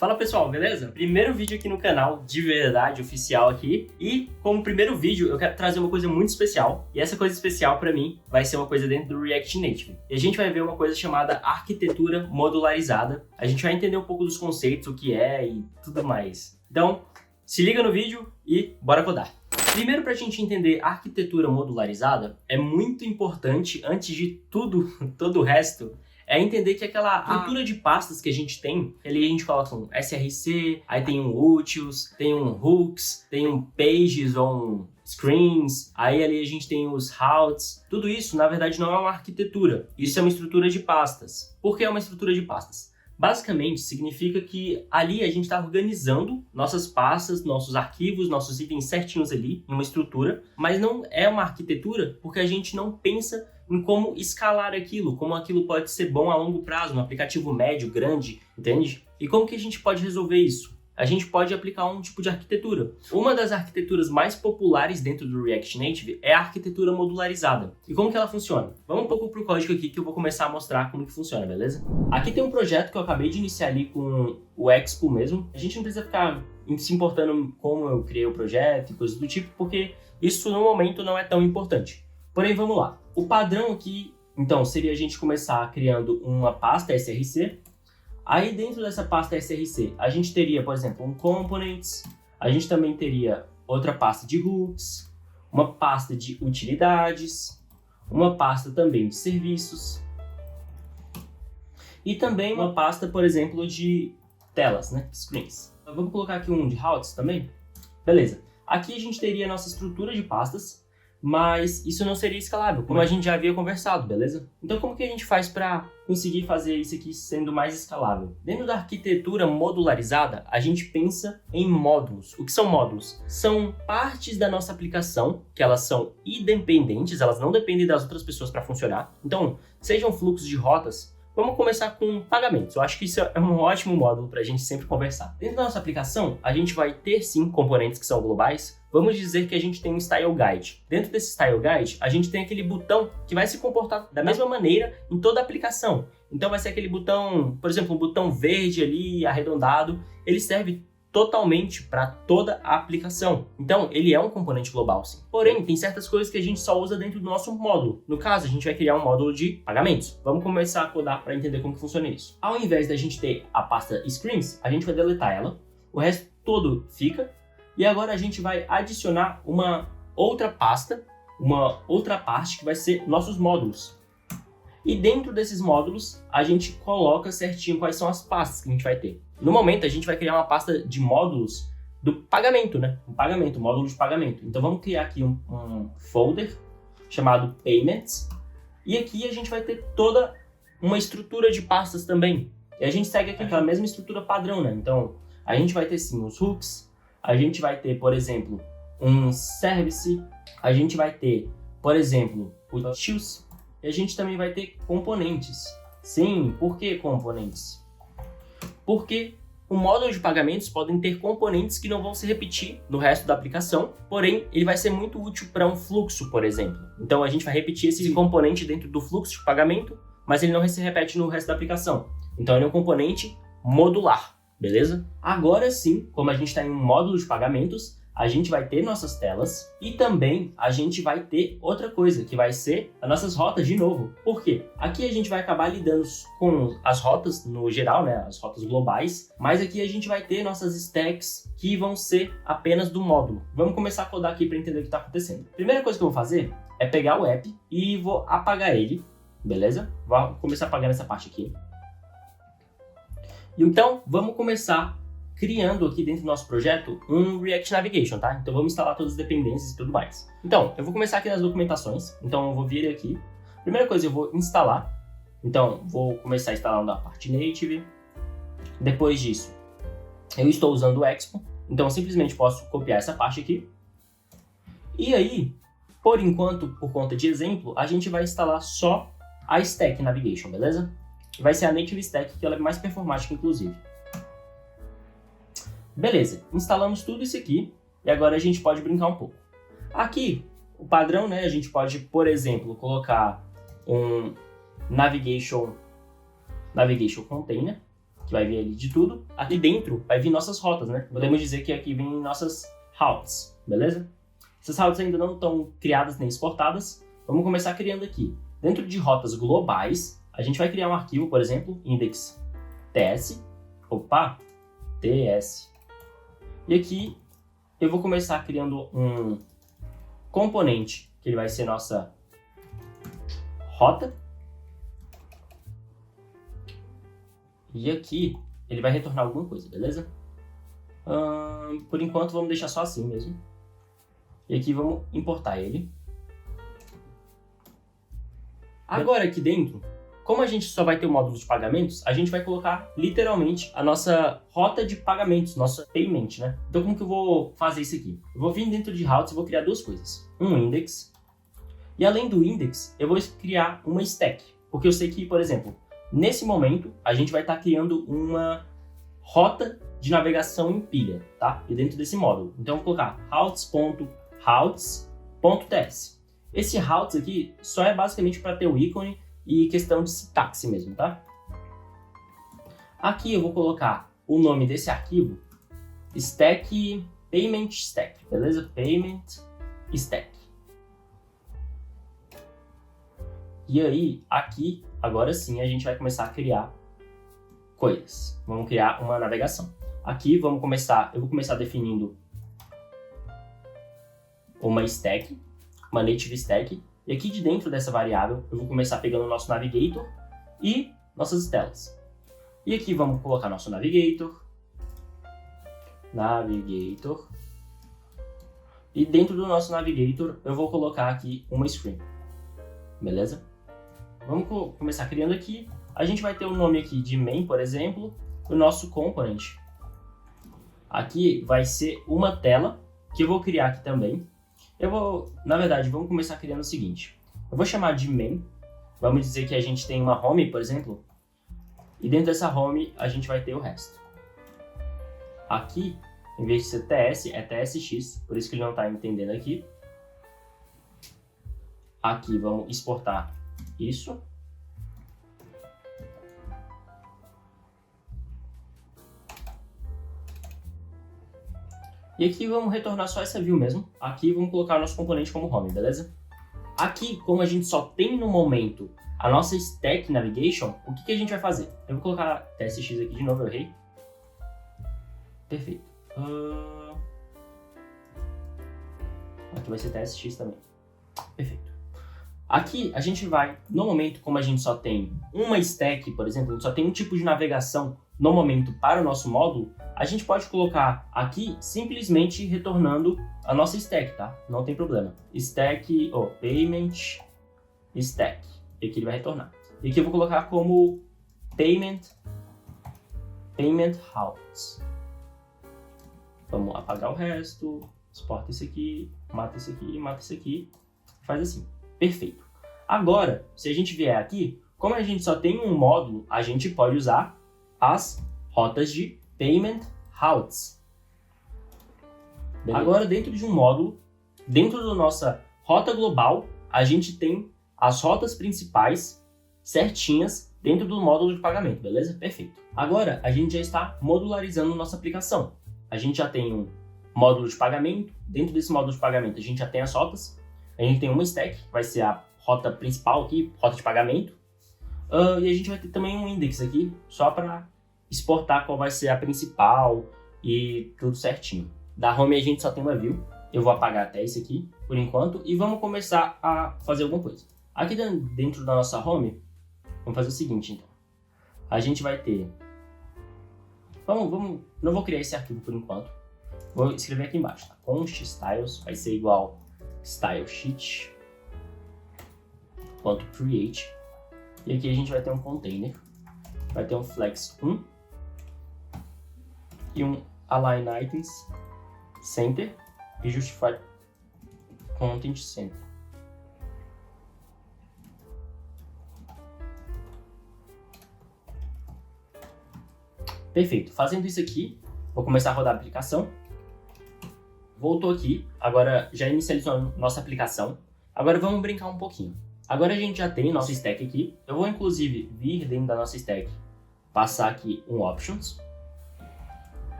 Fala pessoal, beleza? Primeiro vídeo aqui no canal, de verdade, oficial aqui. E como primeiro vídeo, eu quero trazer uma coisa muito especial. E essa coisa especial pra mim vai ser uma coisa dentro do React Native. E a gente vai ver uma coisa chamada arquitetura modularizada. A gente vai entender um pouco dos conceitos, o que é e tudo mais. Então, se liga no vídeo e bora codar. Primeiro, para a gente entender arquitetura modularizada, é muito importante, antes de tudo, todo o resto, é entender que aquela estrutura de pastas que a gente tem, ali a gente coloca um src, aí tem um utils, tem um hooks, tem um pages ou um screens, aí ali a gente tem os routes. Tudo isso, na verdade, não é uma arquitetura, isso é uma estrutura de pastas. Por que é uma estrutura de pastas? Basicamente, significa que ali a gente está organizando nossas pastas, nossos arquivos, nossos itens certinhos ali, em uma estrutura, mas não é uma arquitetura porque a gente não pensa em como escalar aquilo, como aquilo pode ser bom a longo prazo, no aplicativo médio, grande, entende? E como que a gente pode resolver isso? A gente pode aplicar um tipo de arquitetura. Uma das arquiteturas mais populares dentro do React Native é a arquitetura modularizada. E como que ela funciona? Vamos um pouco pro código aqui que eu vou começar a mostrar como que funciona, beleza? Aqui tem um projeto que eu acabei de iniciar ali com o Expo mesmo. A gente não precisa ficar se importando como eu criei o projeto e coisas do tipo, porque isso no momento não é tão importante. Porém, vamos lá. O padrão aqui, então, seria a gente começar criando uma pasta src. Aí dentro dessa pasta src, a gente teria, por exemplo, um components, a gente também teria outra pasta de hooks, uma pasta de utilidades, uma pasta também de serviços e também uma pasta, por exemplo, de telas, né, screens. Vamos colocar aqui um de routes também? Beleza. Aqui a gente teria a nossa estrutura de pastas, mas isso não seria escalável, como a gente já havia conversado, beleza? Então como que a gente faz para conseguir fazer isso aqui sendo mais escalável? Dentro da arquitetura modularizada, a gente pensa em módulos. O que são módulos? São partes da nossa aplicação, que elas são independentes, elas não dependem das outras pessoas para funcionar. Então, sejam fluxos de rotas. Vamos começar com pagamentos. Eu acho que isso é um ótimo módulo para a gente sempre conversar. Dentro da nossa aplicação, a gente vai ter sim componentes que são globais. Vamos dizer que a gente tem um Style Guide. Dentro desse Style Guide, a gente tem aquele botão que vai se comportar da mesma maneira em toda a aplicação. Então vai ser aquele botão, por exemplo, um botão verde ali, arredondado. Ele serve totalmente para toda a aplicação. Então, ele é um componente global, sim. Porém, tem certas coisas que a gente só usa dentro do nosso módulo. No caso, a gente vai criar um módulo de pagamentos. Vamos começar a codar para entender como que funciona isso. Ao invés da gente ter a pasta Screens, a gente vai deletar ela. O resto todo fica. E agora a gente vai adicionar uma outra pasta, uma outra parte que vai ser nossos módulos. E dentro desses módulos, a gente coloca certinho quais são as pastas que a gente vai ter. No momento, a gente vai criar uma pasta de módulos do pagamento, né? Um pagamento, um módulo de pagamento. Então, vamos criar aqui um folder chamado Payments. E aqui a gente vai ter toda uma estrutura de pastas também. E a gente segue aquela mesma estrutura padrão, né? Então, a gente vai ter sim os hooks. A gente vai ter, por exemplo, um service. A gente vai ter, por exemplo, o utils. E a gente também vai ter componentes. Sim, por que componentes? Porque o módulo de pagamentos podem ter componentes que não vão se repetir no resto da aplicação, porém, ele vai ser muito útil para um fluxo, por exemplo. Então, a gente vai repetir esse componente dentro do fluxo de pagamento, mas ele não se repete no resto da aplicação. Então, ele é um componente modular, beleza? Agora sim, como a gente está em um módulo de pagamentos, a gente vai ter nossas telas e também a gente vai ter outra coisa, que vai ser as nossas rotas de novo. Por quê? Aqui a gente vai acabar lidando com as rotas no geral, né? As rotas globais, mas aqui a gente vai ter nossas stacks que vão ser apenas do módulo. Vamos começar a codar aqui para entender o que está acontecendo. Primeira coisa que eu vou fazer é pegar o app e vou apagar ele, beleza? Vou começar apagando essa parte aqui. Então, vamos começar criando aqui dentro do nosso projeto um React Navigation, tá? Então vamos instalar todas as dependências e tudo mais. Então, eu vou começar aqui nas documentações. Então eu vou vir aqui. Primeira coisa, eu vou instalar. Então, vou começar instalando a parte native. Depois disso, eu estou usando o Expo. Então, eu simplesmente posso copiar essa parte aqui. E aí, por enquanto, por conta de exemplo, a gente vai instalar só a Stack Navigation, beleza? Vai ser a Native Stack, que ela é mais performática, inclusive. Beleza, instalamos tudo isso aqui e agora a gente pode brincar um pouco. Aqui, o padrão, né? A gente pode, por exemplo, colocar um Navigation Container, que vai vir ali de tudo. Aqui dentro vai vir nossas rotas, né? Podemos dizer que aqui vem nossas routes, beleza? Essas routes ainda não estão criadas nem exportadas. Vamos começar criando aqui. Dentro de rotas globais, a gente vai criar um arquivo, por exemplo, index ts. ts. E aqui eu vou começar criando um componente, que ele vai ser nossa rota. E aqui ele vai retornar alguma coisa, beleza? Por enquanto vamos deixar só assim mesmo. E aqui vamos importar ele. Agora aqui dentro, como a gente só vai ter o módulo de pagamentos, a gente vai colocar literalmente a nossa rota de pagamentos, nossa payment, né? Então como que eu vou fazer isso aqui? Eu vou vir dentro de routes e vou criar duas coisas. Um index. E além do index, eu vou criar uma stack. Porque eu sei que, por exemplo, nesse momento, a gente vai estar criando uma rota de navegação em pilha, tá? E dentro desse módulo. Então, eu vou colocar routes.routes.ts. Esse routes aqui só é basicamente para ter o ícone e questão de sintaxe mesmo, tá? Aqui eu vou colocar o nome desse arquivo, stack, payment stack, beleza? Payment stack. E aí, aqui, agora sim, a gente vai começar a criar coisas. Vamos criar uma navegação. Aqui, eu vou começar definindo uma stack, uma native stack. E aqui de dentro dessa variável, eu vou começar pegando o nosso navigator e nossas telas. E aqui vamos colocar nosso navigator. E dentro do nosso navigator, eu vou colocar aqui uma screen. Beleza? Vamos começar criando aqui. A gente vai ter o nome aqui de main, por exemplo, o nosso component. Aqui vai ser uma tela que eu vou criar aqui também. Na verdade, vamos começar criando o seguinte. Eu vou chamar de main. Vamos dizer que a gente tem uma home, por exemplo. E dentro dessa home, a gente vai ter o resto. Aqui, em vez de ser TS, é TSX. Por isso que ele não está entendendo aqui. Aqui, vamos exportar isso. E aqui vamos retornar só essa view mesmo. Aqui vamos colocar o nosso componente como home, beleza? Aqui, como a gente só tem no momento a nossa stack navigation, o que a gente vai fazer? Eu vou colocar TSX aqui de novo, eu errei. Perfeito. Aqui vai ser TSX também. Perfeito. Aqui a gente vai, no momento, como a gente só tem uma stack, por exemplo, a gente só tem um tipo de navegação no momento para o nosso módulo, a gente pode colocar aqui simplesmente retornando a nossa stack, tá? Não tem problema. Stack, payment, stack. E aqui ele vai retornar. E aqui eu vou colocar como payment routes. Vamos apagar o resto, exporta esse aqui, mata esse aqui, mata esse aqui. Faz assim. Perfeito. Agora, se a gente vier aqui, como a gente só tem um módulo, a gente pode usar as rotas de payment routes. Beleza. Agora, dentro de um módulo, dentro da nossa rota global, a gente tem as rotas principais certinhas dentro do módulo de pagamento, beleza? Perfeito. Agora, a gente já está modularizando nossa aplicação. A gente já tem um módulo de pagamento. Dentro desse módulo de pagamento, a gente já tem as rotas. A gente tem uma stack, que vai ser a rota principal aqui, rota de pagamento. E a gente vai ter também um index aqui, só para exportar qual vai ser a principal e tudo certinho. Da home a gente só tem uma view. Eu vou apagar até esse aqui, por enquanto, e vamos começar a fazer alguma coisa. Aqui dentro da nossa home, vamos fazer o seguinte, então. A gente vai ter... Não vou criar esse arquivo por enquanto. Vou escrever aqui embaixo, tá? Const styles vai ser igual stylesheet.create. E aqui a gente vai ter um container, vai ter um flex 1 e um align items center e justify content center. Perfeito. Fazendo isso aqui, vou começar a rodar a aplicação. Voltou aqui, agora já inicializou nossa aplicação. Agora vamos brincar um pouquinho. Agora a gente já tem nosso stack aqui. Eu vou inclusive vir dentro da nossa stack passar aqui um options.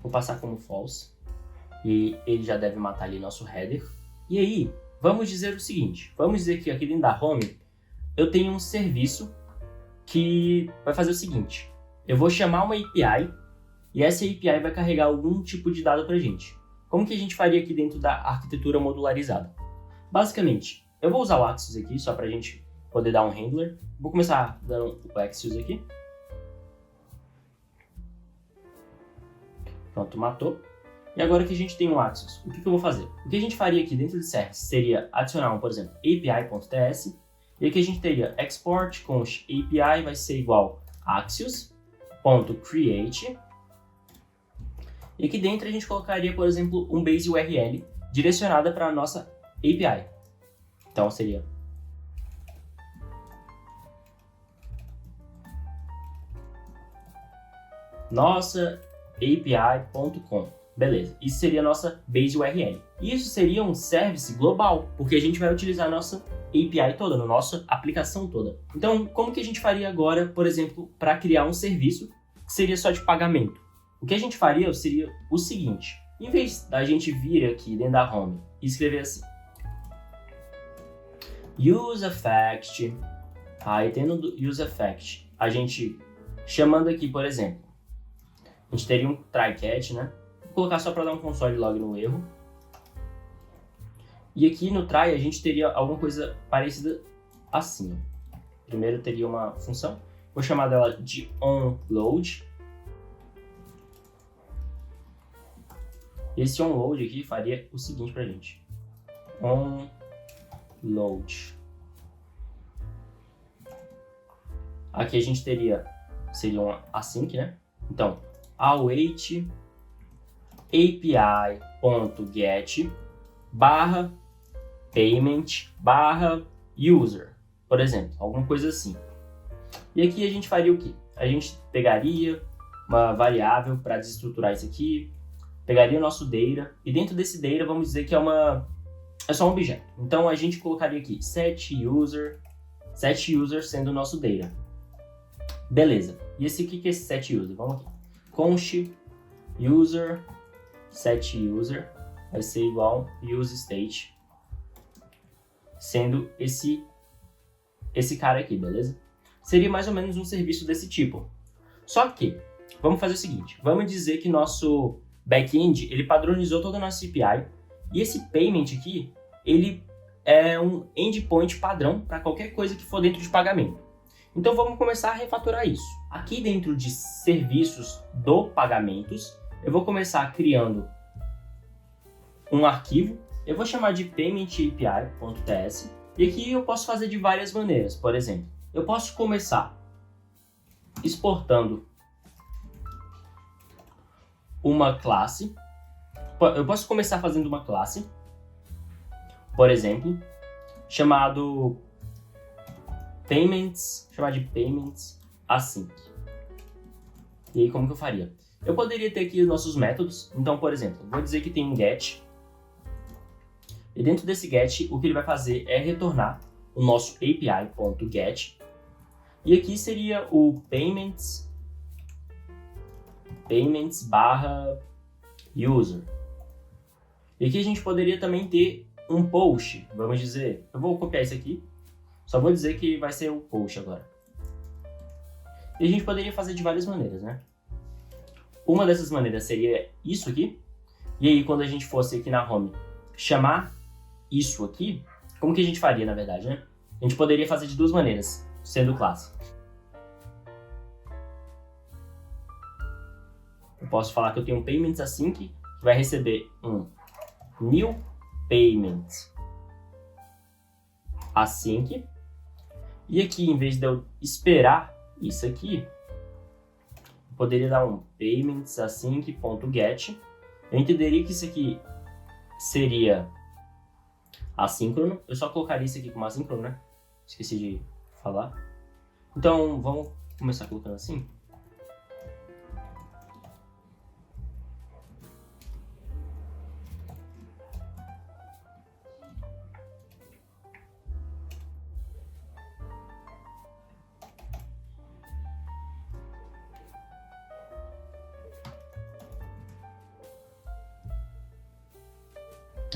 Vou passar como false. E ele já deve matar ali nosso header. E aí, vamos dizer o seguinte. Vamos dizer que aqui dentro da home, eu tenho um serviço que vai fazer o seguinte. Eu vou chamar uma API e essa API vai carregar algum tipo de dado pra gente. Como que a gente faria aqui dentro da arquitetura modularizada? Basicamente, eu vou usar o Axios aqui só pra gente poder dar um handler. Vou começar dando o Axios aqui. Pronto, matou. E agora que a gente tem um Axios, o que eu vou fazer? O que a gente faria aqui dentro de service seria adicionar por exemplo, api.ts. E aqui a gente teria export const API vai ser igual axios.create. E aqui dentro a gente colocaria, por exemplo, um base URL direcionada para a nossa API. Então seria nossa API.com. Beleza, isso seria a nossa base URL. Isso seria um service global, porque a gente vai utilizar a nossa API toda, na nossa aplicação toda. Então, como que a gente faria agora, por exemplo, para criar um serviço que seria só de pagamento? O que a gente faria seria o seguinte. Em vez da gente vir aqui dentro da home e escrever assim. useEffect. Aí tendo do useEffect, a gente chamando aqui, por exemplo, a gente teria um try-catch, né? Vou colocar só para dar um console log no erro. E aqui no try a gente teria alguma coisa parecida assim. Primeiro teria uma função, vou chamar dela de onLoad. Esse onLoad aqui faria o seguinte pra gente. onLoad. Aqui a gente seria um async, né? Então, await api.get barra payment barra user, por exemplo, alguma coisa assim. E aqui a gente faria o quê? A gente pegaria uma variável para desestruturar isso aqui, pegaria o nosso data, e dentro desse data vamos dizer que é só um objeto. Então a gente colocaria aqui set user sendo o nosso data. Beleza. E esse aqui que é esse set user? Vamos aqui. Const user set user vai ser igual useState, sendo esse cara aqui, beleza? Seria mais ou menos um serviço desse tipo. Só que, vamos fazer o seguinte, vamos dizer que nosso back-end, ele padronizou toda a nossa API, e esse payment aqui, ele é um endpoint padrão para qualquer coisa que for dentro de pagamento. Então vamos começar a refatorar isso. Aqui dentro de serviços do pagamentos, eu vou começar criando um arquivo, eu vou chamar de paymentAPI.ts, e aqui eu posso fazer de várias maneiras. Por exemplo, eu posso começar exportando uma classe, eu posso começar fazendo uma classe, por exemplo, chamado payments, chamar de payments async. E aí como que eu faria? Eu poderia ter aqui os nossos métodos, então por exemplo, vou dizer que tem um get, e dentro desse get o que ele vai fazer é retornar o nosso API.get, e aqui seria o payments barra user. E aqui a gente poderia também ter um post, vamos dizer, eu vou copiar isso aqui, só vou dizer que vai ser o post agora. E a gente poderia fazer de várias maneiras, né? Uma dessas maneiras seria isso aqui, e aí quando a gente fosse aqui na home chamar isso aqui, como que a gente faria na verdade, né? A gente poderia fazer de duas maneiras, sendo classe. Eu posso falar que eu tenho um payments async, que vai receber um new payment async, e aqui em vez de eu esperar isso aqui, eu poderia dar um payments async.get. Eu entenderia que isso aqui seria assíncrono, eu só colocaria isso aqui como assíncrono, né? Esqueci de falar. Então vamos começar colocando assim.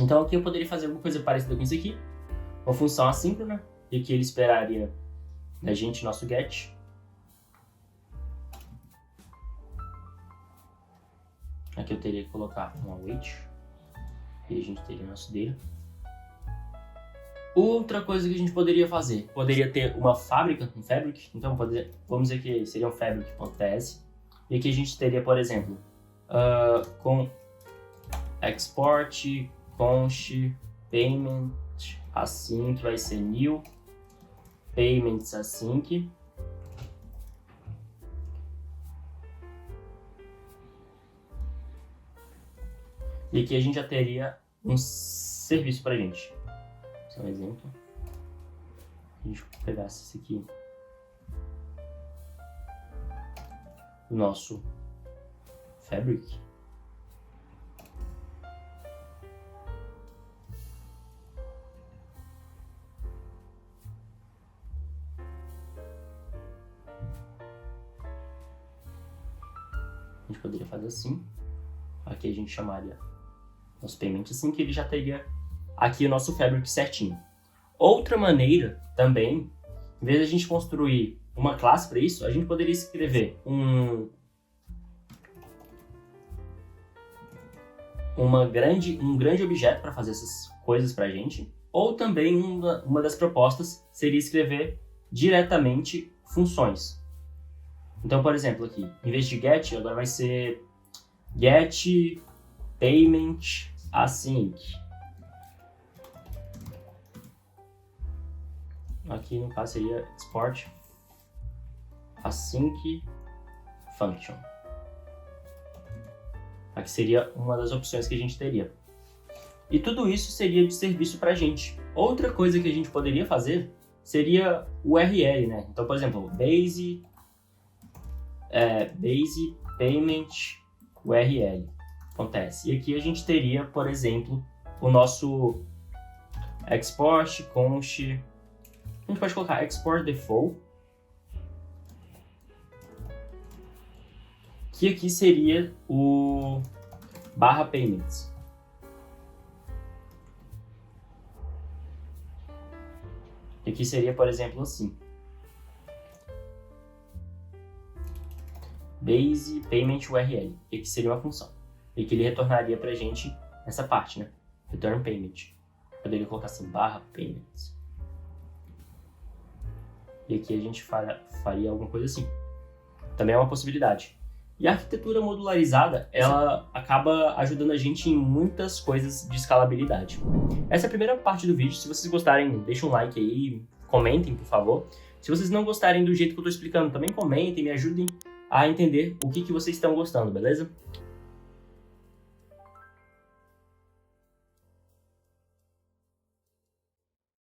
Então aqui eu poderia fazer alguma coisa parecida com isso aqui, uma função assíncrona, e aqui ele esperaria da gente nosso get. Aqui eu teria que colocar um await, e a gente teria nosso data. Outra coisa que a gente poderia fazer, poderia ter uma fábrica, um fabric, então vamos dizer que seria um fabric.ts, e aqui a gente teria, por exemplo, com export, const, payment, async, vai ser new, payments async, e aqui a gente já teria um serviço pra gente. Só um exemplo. A gente pegasse esse aqui, o nosso fabric. A gente poderia fazer assim. Aqui a gente chamaria nosso payment assim, que ele já teria aqui o nosso fabric certinho. Outra maneira também, em vez de a gente construir uma classe para isso, a gente poderia escrever um grande objeto para fazer essas coisas para a gente. Ou também uma das propostas seria escrever diretamente funções. Então, por exemplo, aqui, em vez de get, agora vai ser get payment async. Aqui no caso seria export async function. Aqui seria uma das opções que a gente teria. E tudo isso seria de serviço para a gente. Outra coisa que a gente poderia fazer seria o URL, né? Então, por exemplo, base payment URL. Acontece. E aqui a gente teria, por exemplo, o nosso export const. A gente pode colocar export default, que aqui seria o /payments. E aqui seria, por exemplo, assim: base payment URL. E aqui seria uma função. E que ele retornaria pra gente essa parte, né? Return payment. Poderia colocar assim, /payments. E aqui a gente faria alguma coisa assim. Também é uma possibilidade. E a arquitetura modularizada, ela acaba ajudando a gente em muitas coisas de escalabilidade. Essa é a primeira parte do vídeo. Se vocês gostarem, deixem um like aí, comentem, por favor. Se vocês não gostarem do jeito que eu estou explicando, também comentem, me ajudem a entender o que vocês estão gostando, beleza?